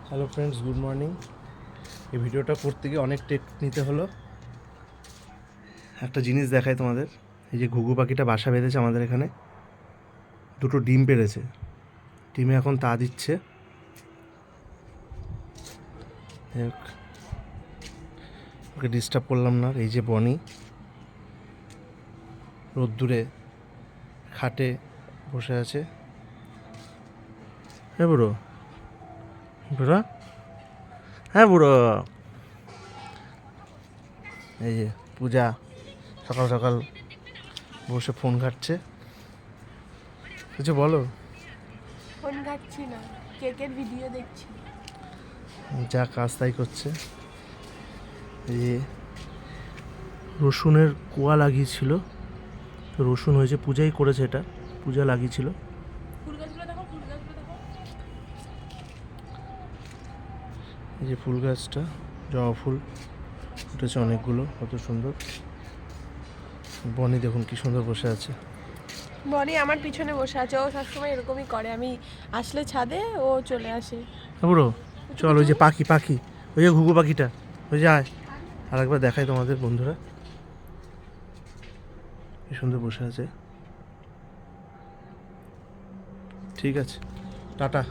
Hello friends, good morning. এই ভিডিওটা করতে গিয়ে অনেক টেক নিতে হলো। একটা জিনিস দেখাই তোমাদের। এই যে ঘুঘু পাখিটা বাসা বেঁধেছে আমাদের এখানে, দুটো ডিম পেড়েছে। ডিমে এখন তা দিচ্ছে। ওকে ডিস্টার্ব করলাম না। এই যে বনি রোদ্দুরে খাটে বসে আছে। হ্যাঁ বুড়ো, বুড়ো, হ্যাঁ বুড়ো। এই যে পূজা সকাল সকাল বসে ফোন ঘাটছে। কিছু বলো। ফোন ঘাটছি না, কেকের ভিডিও দেখছি। যা কাজ তাই করছে। এই যে রসুনের কোয়া লাগিয়েছিল, রসুন হয়েছে, পূজাই করেছে, এটা পূজা লাগিয়েছিল। ফুল গাছগুলো দেখো, ফুল গাছগুলো দেখো। এই যে ফুল গাছটা, জবা ফুল উঠেছে অনেকগুলো, কত সুন্দর। বনি দেখুন কি সুন্দর বসে আছে। বনি আমার পিছনে বসে আছে, ও সবসময় এরকমই করে। আমি আসলে ছাদে ও চলে আসে। বুড়ো চল, ওই যে পাখি পাখি, ওই যে ঘুঘু পাখিটা, ওই যে আয়। আর একবার দেখাই তোমাদের বন্ধুরা, কি সুন্দর বসে আছে। ঠিক আছে, টাটা।